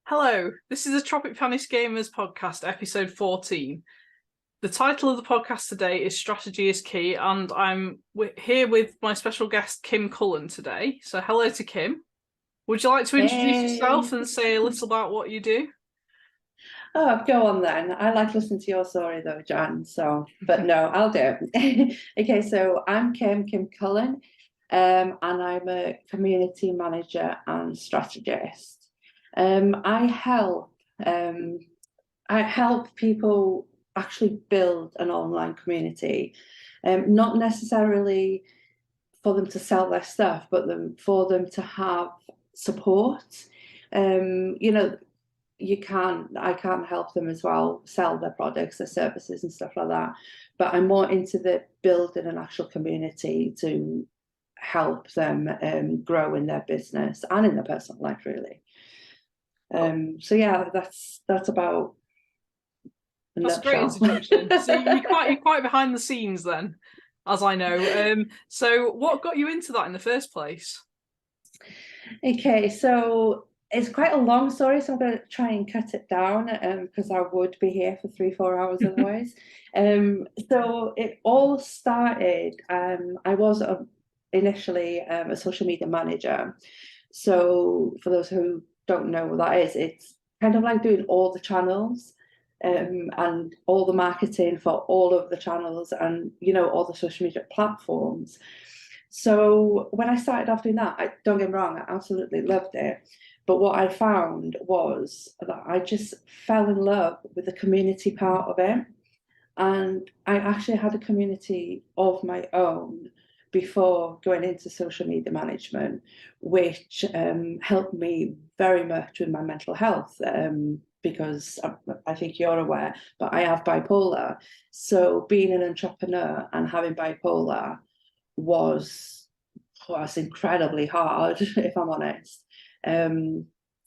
Hello, this is the Tropic Panic Gamers podcast, episode 14. The title of the podcast today is Strategy is Key, and I'm here with my special guest, Kim Cullen, today. So, hello to Kim. Would you like to introduce yourself and say a little about what you do? Oh, go on then. I like listening to your story though, Jan. But no, I'll do it. Okay, so I'm Kim Cullen, and I'm a community manager and strategist. Um, I help um, I help people actually build an online community, not necessarily for them to sell their stuff, but for them to have support. Um, you know, I can't help them as well sell their products, their services and stuff like that. But I'm more into the building an actual community to help them grow in their business and in their personal life, really. So yeah, that's about a That's a great nutshell. introduction. So you're quite behind the scenes then, as I know. So what got you into that in the first place? Okay, so it's quite a long story, so I'm going to try and cut it down because I would be here for 3-4 hours otherwise. So it all started. I was initially a social media manager. So for those who don't know what that is, it's kind of like doing all the channels and all the marketing for all of the channels and all the social media platforms. So when I started off doing that, don't get me wrong, I absolutely loved it. But what I found was that I just fell in love with the community part of it. And I actually had a community of my own before going into social media management, which helped me very much with my mental health. Because I think you're aware, but I have bipolar. So being an entrepreneur and having bipolar was incredibly hard, if I'm honest. Um,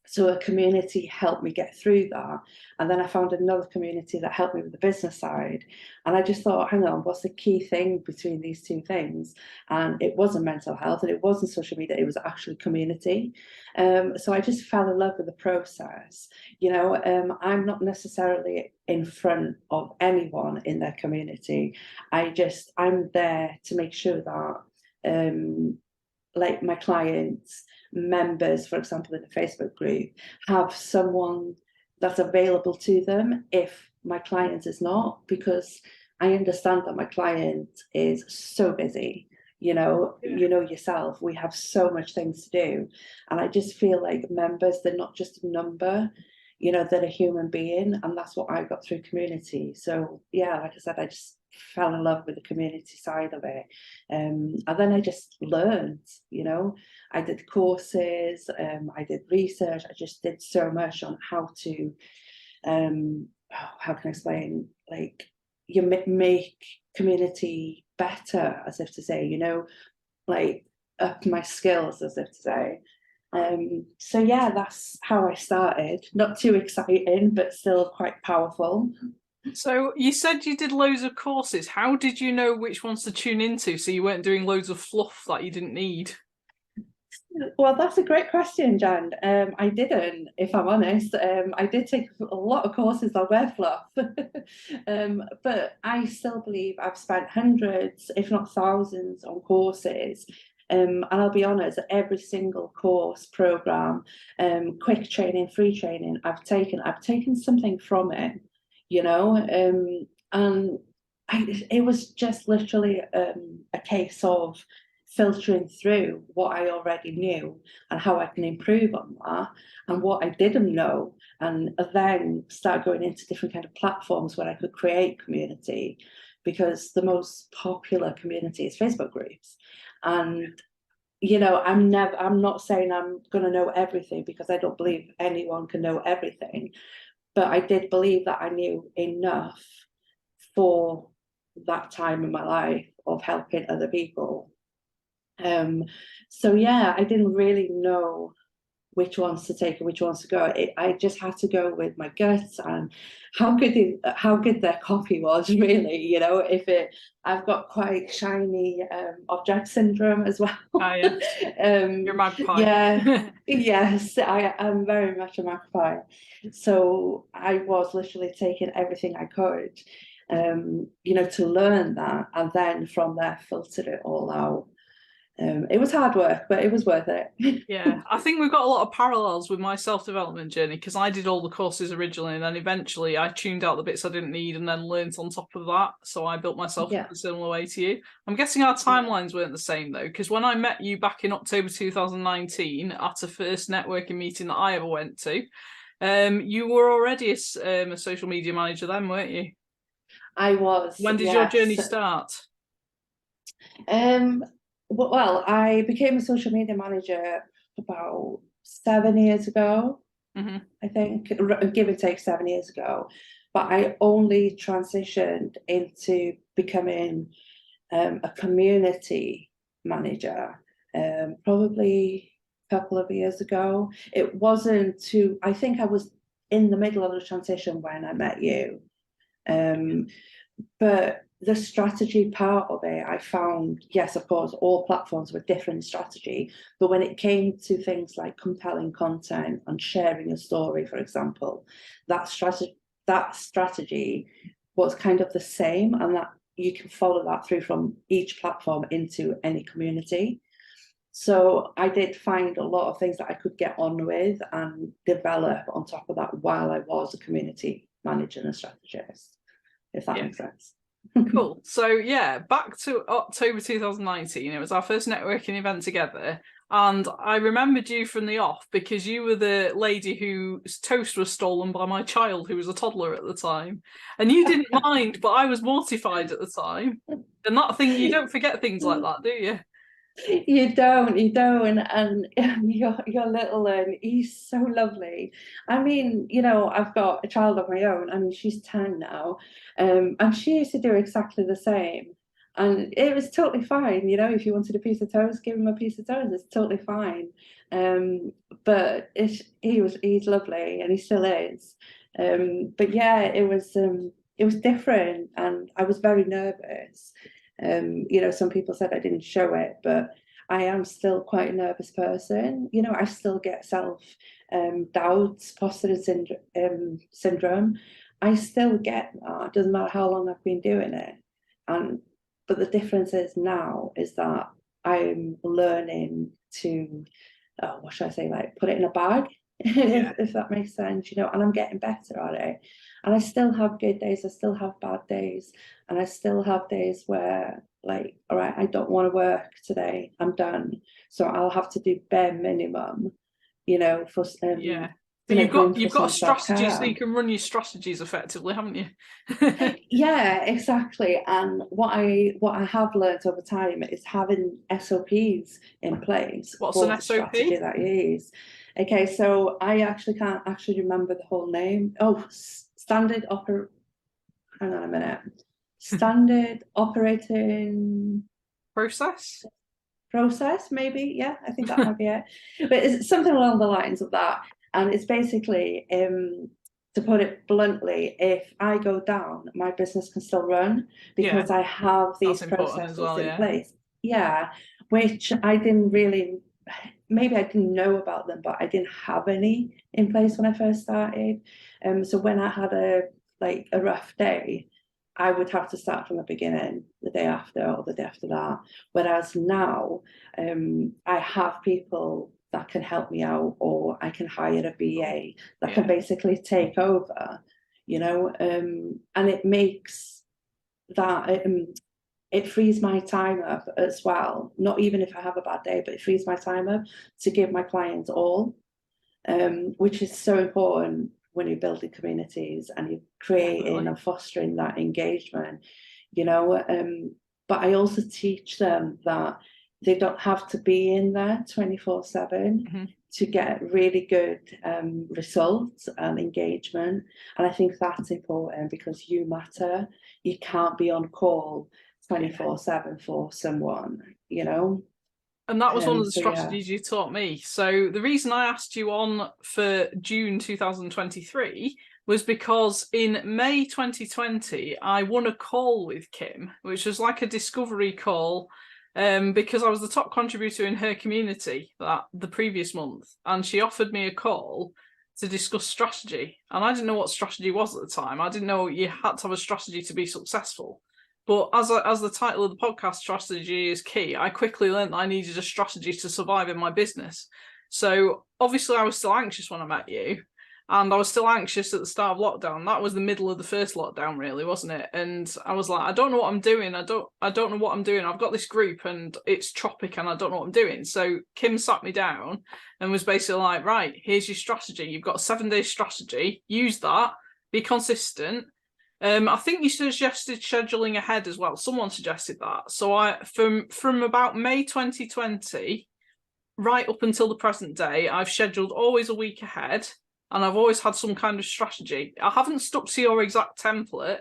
so a community helped me get through that. And then I found another community that helped me with the business side. And I just thought, hang on, what's the key thing between these two things? And it wasn't mental health and it wasn't social media, it was actually community. So I just fell in love with the process. I'm not necessarily in front of anyone in their community. I'm there to make sure that like my clients, members, for example, in a Facebook group, have someone that's available to them if my client is not, because I understand that my client is so busy. You know yourself, we have so much things to do. And I just feel like members, they're not just a number, they're a human being. And that's what I got through community. So yeah, like I said, I just fell in love with the community side of it. And then I just learned, I did courses, I did research, I just did so much on how to, how can I explain, like you make community better, as if to say, like up my skills, as if to say. So yeah, that's how I started. Not too exciting, but still quite powerful. So you said you did loads of courses. How did you know which ones to tune into so you weren't doing loads of fluff that you didn't need? Well, that's a great question, Jan. I didn't, if I'm honest. I did take a lot of courses on web fluff, but I still believe I've spent hundreds, if not thousands, on courses. And I'll be honest, every single course, program, quick training, free training I've taken something from it, and it was just literally a case of filtering through what I already knew and how I can improve on that and what I didn't know, and then start going into different kind of platforms where I could create community, because the most popular community is Facebook groups. And I'm not saying I'm going to know everything, because I don't believe anyone can know everything, but I did believe that I knew enough for that time in my life of helping other people. So yeah, I didn't really know which ones to take and which ones to go. I just had to go with my guts and how good their copy was, really. You know, I've got quite shiny object syndrome as well. Yeah. You're a magpie. Yeah, yes, I am very much a magpie. So I was literally taking everything I could, you know, to learn that, and then from there filtered it all out. It was hard work, but it was worth it. Yeah, I think we've got a lot of parallels with my self-development journey, because I did all the courses originally, and then eventually I tuned out the bits I didn't need and then learnt on top of that. So I built myself Yeah. up a similar way to you. I'm guessing our timelines weren't the same though, because when I met you back in October 2019 at a first networking meeting that I ever went to, you were already a social media manager then, weren't you? I was. When did yes. your journey start? Well, I became a social media manager about 7 years ago, I think, give or take 7 years ago. But I only transitioned into becoming a community manager probably a couple of years ago. It wasn't too, I think I was in the middle of the transition when I met you. But the strategy part of it, I found, yes, of course, all platforms were different strategy. But when it came to things like compelling content and sharing a story, for example, that strategy was kind of the same, and that you can follow that through from each platform into any community. So I did find a lot of things that I could get on with and develop on top of that while I was a community manager and a strategist, if that makes sense. Cool. So yeah, back to October 2019, it was our first networking event together, and I remembered you from the off because you were the lady whose toast was stolen by my child, who was a toddler at the time, and you didn't mind, but I was mortified at the time. And that thing, you don't forget things like that, do you? You don't, and your little one, he's so lovely. I mean, you know, I've got a child of my own. I mean, she's 10 now, and she used to do exactly the same, and it was totally fine. You know, if you wanted a piece of toast, give him a piece of toast. It's totally fine. But he's lovely, and he still is. But yeah, it was different, and I was very nervous. You know, some people said I didn't show it, but I am still quite a nervous person. You know, I still get self doubts, imposter syndrome. I still get that. It doesn't matter how long I've been doing it. But the difference is now is that I'm learning to, what should I say, like put it in a bag, if that makes sense, you know, and I'm getting better at it. And I still have good days, I still have bad days, and I still have days where, like, all right, I don't want to work today, I'm done. So I'll have to do bare minimum, you know, for Yeah. to But make room you've for got a some strategy so self-care. you can run your strategies effectively, haven't you? Yeah, exactly. And what I have learned over time is having SOPs in place What's for an the SOP? strategy that you use. Okay, so I actually can't actually remember the whole name. Oh, hang on a minute. Standard operating Process? process, maybe. Yeah, I think that might be it. But it's something along the lines of that. And it's basically, to put it bluntly, if I go down, my business can still run because I have these processes well, in place. Yeah, which I didn't really, maybe I didn't know about them, but I didn't have any in place when I first started. So when I had a rough day, I would have to start from the beginning the day after or the day after that. Whereas now, I have people that can help me out, or I can hire a VA that can basically take over, you know, and it makes that, it frees my time up as well. Not even if I have a bad day, but it frees my time up to give my clients all, which is so important when you're building communities and you're creating and fostering that engagement, you know. But I also teach them that they don't have to be in there 24/7 to get really good results and engagement. And I think that's important because you matter. You can't be on call 24/7 for someone, you know. And that was one of the So yeah. strategies you taught me. So the reason I asked you on for June 2023 was because in May 2020, I won a call with Kim, which was like a discovery call, because I was the top contributor in her community that the previous month, and she offered me a call to discuss strategy. And I didn't know what strategy was at the time. I didn't know you had to have a strategy to be successful. But as the title of the podcast, strategy is key, I quickly learned that I needed a strategy to survive in my business. So obviously I was still anxious when I met you, and I was still anxious at the start of lockdown. That was the middle of the first lockdown, really, wasn't it? And I was like, I don't know what I'm doing. I don't know what I'm doing. I've got this group and it's tropic and I don't know what I'm doing. So Kim sat me down and was basically like, right, here's your strategy. You've got a 7-day strategy. Use that. Be consistent. I think you suggested scheduling ahead as well. Someone suggested that. So I from about May 2020 right up until the present day, I've scheduled always a week ahead, and I've always had some kind of strategy. I haven't stuck to your exact template,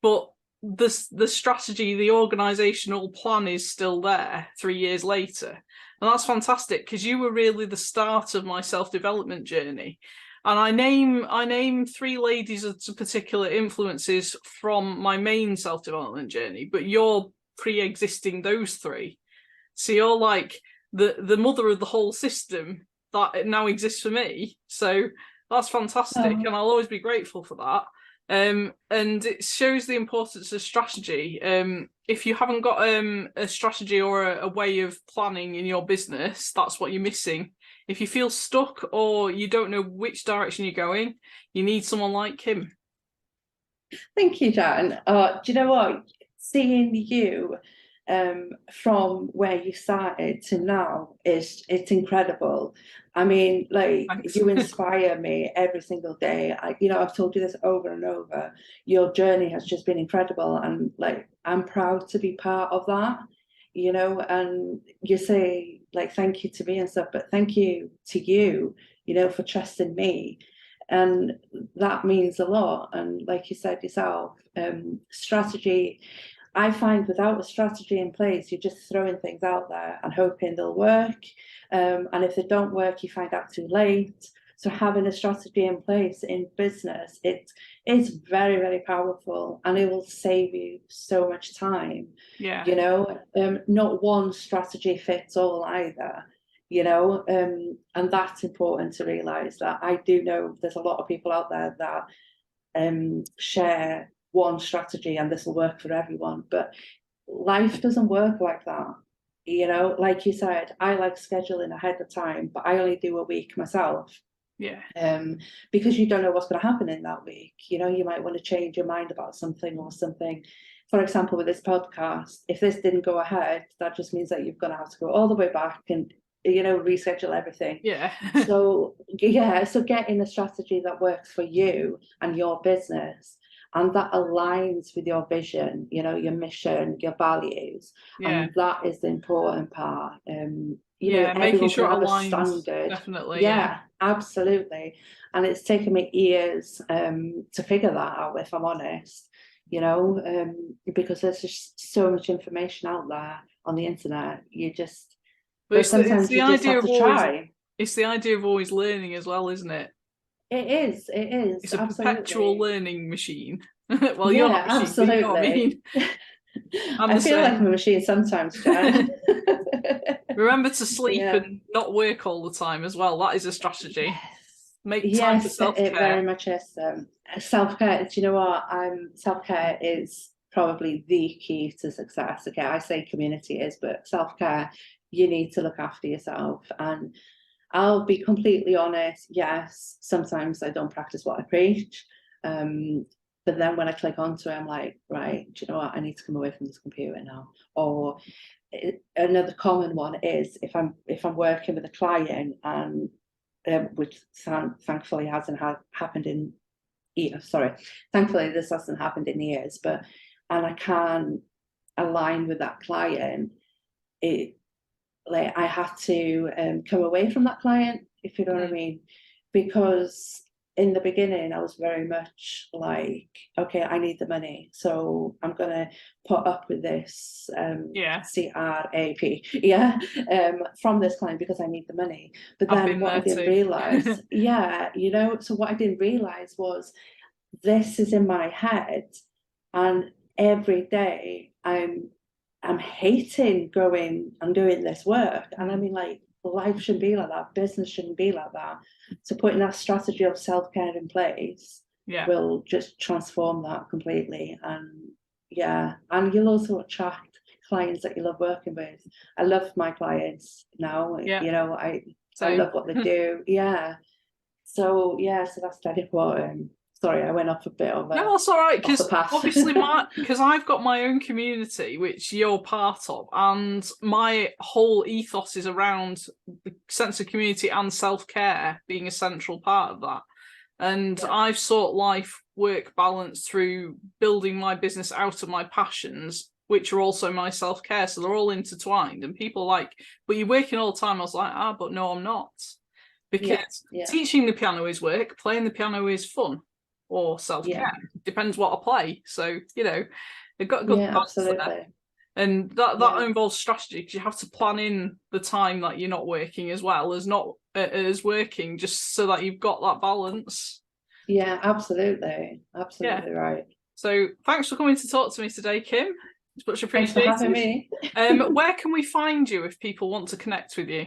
but the strategy, the organizational plan is still there 3 years later. And that's fantastic, because you were really the start of my self-development journey. And I name 3 ladies as particular influences from my main self-development journey, but you're pre-existing those 3. So you're like the mother of the whole system that now exists for me. So that's fantastic, and I'll always be grateful for that. And it shows the importance of strategy. If you haven't got a strategy or a way of planning in your business, that's what you're missing. If you feel stuck or you don't know which direction you're going, you need someone like him. Thank you, Jan. Do you know what? Seeing you from where you started to now it's incredible. I mean, like, Thanks. you inspire me every single day. I've told you this over and over. Your journey has just been incredible, and like, I'm proud to be part of that. And you say like thank you to me and stuff, but thank you to you, for trusting me. And that means a lot. And like you said yourself, strategy, I find without a strategy in place, you're just throwing things out there and hoping they'll work. And if they don't work, you find out too late. So having a strategy in place in business, it's very, very powerful, and it will save you so much time. Yeah. Not one strategy fits all either. And that's important to realize. That I do know there's a lot of people out there that share one strategy and this will work for everyone, but life doesn't work like that. Like you said, I like scheduling ahead of time, but I only do a week myself. Yeah. Because you don't know what's going to happen in that week. You might want to change your mind about something or something. For example, with this podcast, if this didn't go ahead, that just means that you're going to have to go all the way back and reschedule everything. Yeah. So getting a strategy that works for you and your business, and that aligns with your vision, your mission, your values. Yeah. And that is the important part. Making sure it have aligns, a standard. definitely. Yeah, absolutely. And it's taken me years to figure that out, if I'm honest. Because there's just so much information out there on the internet. But sometimes you just have to try. It's the idea of always learning as well, isn't it? It is. It's a absolutely. perpetual learning machine. Well, you're not a machine, absolutely. but you know what I mean. I feel like I'm a machine sometimes, Jan. Remember to sleep and not work all the time as well. That is a strategy. Yes. Make time for self-care. It very much is. Self-care, do you know what? Self-care is probably the key to success. Okay, I say community is, but self-care, you need to look after yourself. And I'll be completely honest, yes, sometimes I don't practice what I preach. But then when I click onto it, I'm like, right, do you know what? I need to come away from this computer now. Or another common one is if I'm working with a client, and which thankfully hasn't happened in years. Sorry, thankfully this hasn't happened in years. And I can align with that client. I have to come away from that client, if you know what I mean, because in the beginning, I was very much like, okay, I need the money, so I'm gonna put up with this CRAP, from this client because I need the money. But I've then been what I there didn't too. realize, so what I didn't realize was this is in my head, and every day I'm hating going and doing this work. And I mean, like, life shouldn't be like that, business shouldn't be like that. So putting that strategy of self-care in place will just transform that completely. And and you'll also attract clients that you love working with. I love my clients now. I love what they do. So that's very important. Sorry, I went off a bit of No, that's all right, off the because path. obviously because I've got my own community, which you're part of, and my whole ethos is around the sense of community and self-care being a central part of that. And I've sought life-work balance through building my business out of my passions, which are also my self-care. So they're all intertwined. And people are like, but you're working all the time. I was like, but no, I'm not. Because teaching the piano is work, playing the piano is fun or self-care. Depends what I play. So, they've got good balance there. And that involves strategy, because you have to plan in the time that you're not working as well as not as working, just so that you've got that balance. Yeah, absolutely. Absolutely right. So thanks for coming to talk to me today, Kim. It's much appreciated. Thanks for having me. Where can we find you if people want to connect with you?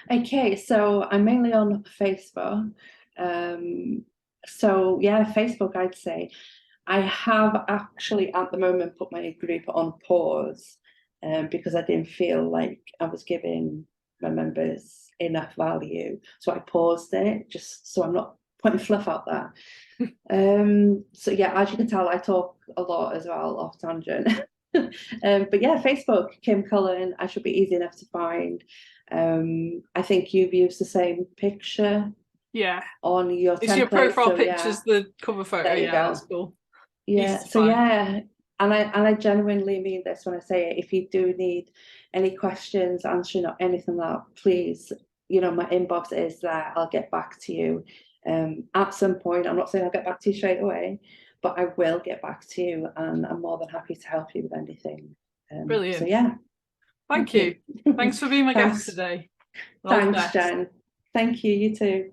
Okay, so I'm mainly on Facebook. Facebook, I'd say. I have actually at the moment put my group on pause because I didn't feel like I was giving my members enough value. So I paused it just so I'm not putting fluff out there. As you can tell, I talk a lot as well, off tangent. Facebook, Kim Cullen, I should be easy enough to find. I think you've used the same picture. On your template. It's your profile picture's the cover photo. There you go. That's cool. And I genuinely mean this when I say it. If you do need any questions, answering or anything like that, please, my inbox is there. I'll get back to you at some point. I'm not saying I'll get back to you straight away, but I will get back to you, and I'm more than happy to help you with anything. Brilliant. Thank you. Thanks for being my guest today. Thanks, Jen. Thank you. You too.